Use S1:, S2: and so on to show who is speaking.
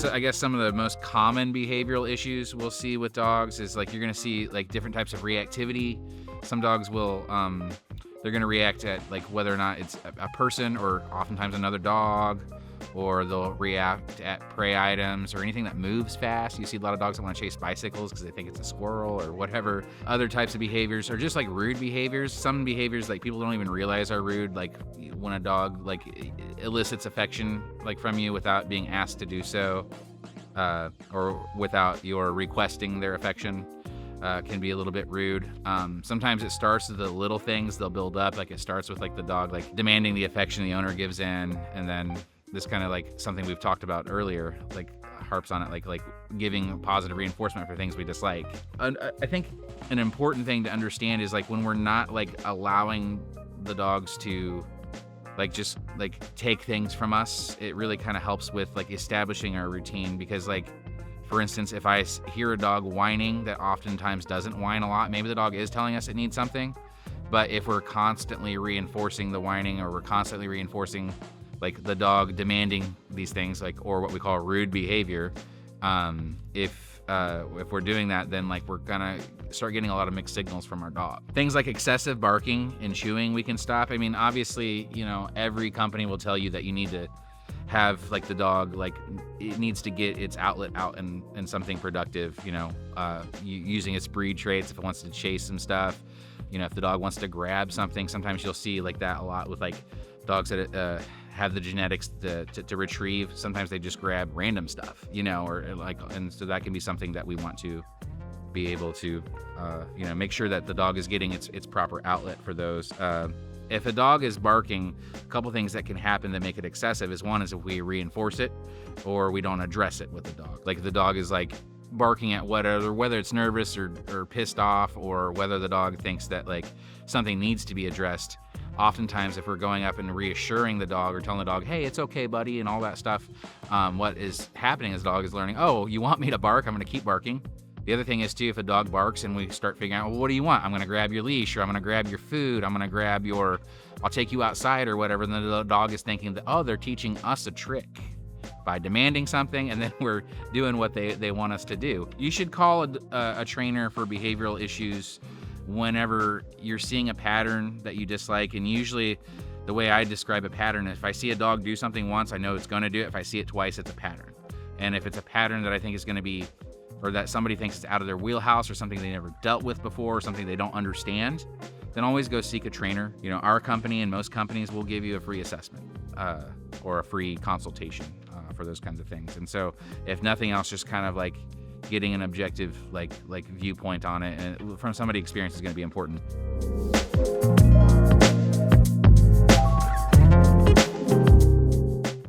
S1: I guess some of the most common behavioral issues we'll see with dogs is like you're gonna see like different types of reactivity. Some dogs will they're gonna react at like whether or not it's a person or oftentimes another dog, or they'll react at prey items or anything that moves fast. You see a lot of dogs that want to chase bicycles because they think it's a squirrel or whatever. Other types of behaviors are just like rude behaviors. Some behaviors like people don't even realize are rude, like when a dog like elicits affection like from you without being asked to do so, or without your requesting their affection. Can be a little bit rude. Sometimes it starts with the little things, they'll build up. Like it starts with like the dog like demanding the affection the owner gives in, and then this kind of like something we've talked about earlier, like harps on it, like giving positive reinforcement for things we dislike. I think an important thing to understand is like when we're not like allowing the dogs to like just like take things from us, it really kind of helps with like establishing our routine. Because like, for instance, if I hear a dog whining that oftentimes doesn't whine a lot, maybe the dog is telling us it needs something. But if we're constantly reinforcing the whining, or we're constantly reinforcing like the dog demanding these things, like, or what we call rude behavior, if we're doing that, then like we're gonna start getting a lot of mixed signals from our dog. Things like excessive barking and chewing we can stop. I mean, obviously, you know, every company will tell you that you need to have like the dog, like it needs to get its outlet out in something productive, you know, using its breed traits if it wants to chase some stuff. You know, if the dog wants to grab something, sometimes you'll see like that a lot with like dogs that have the genetics to retrieve. Sometimes they just grab random stuff, you know, or like, and so that can be something that we want to be able to, you know, make sure that the dog is getting its proper outlet for those. If a dog is barking, a couple things that can happen that make it excessive is one is if we reinforce it or we don't address it with the dog. Like if the dog is like barking at whether it's nervous or pissed off, or whether the dog thinks that like something needs to be addressed. Oftentimes, if we're going up and reassuring the dog or telling the dog, hey, it's okay, buddy, and all that stuff, what is happening is the dog is learning, oh, you want me to bark? I'm going to keep barking. The other thing is, too, if a dog barks and we start figuring out, well, what do you want? I'm going to grab your leash, or I'm going to grab your food, I'm going to grab I'll take you outside or whatever. And then the dog is thinking that, oh, they're teaching us a trick by demanding something, and then we're doing what they want us to do. You should call a trainer for behavioral issues whenever you're seeing a pattern that you dislike. And usually the way I describe a pattern is if I see a dog do something once, I know it's going to do it. If I see it twice, it's a pattern. And if it's a pattern that I think is going to be, or that somebody thinks it's out of their wheelhouse, or something they never dealt with before, or something they don't understand, then always go seek a trainer. You know, our company and most companies will give you a free assessment or a free consultation for those kinds of things. And so if nothing else, just kind of like getting an objective like viewpoint on it and from somebody experienced is going to be important.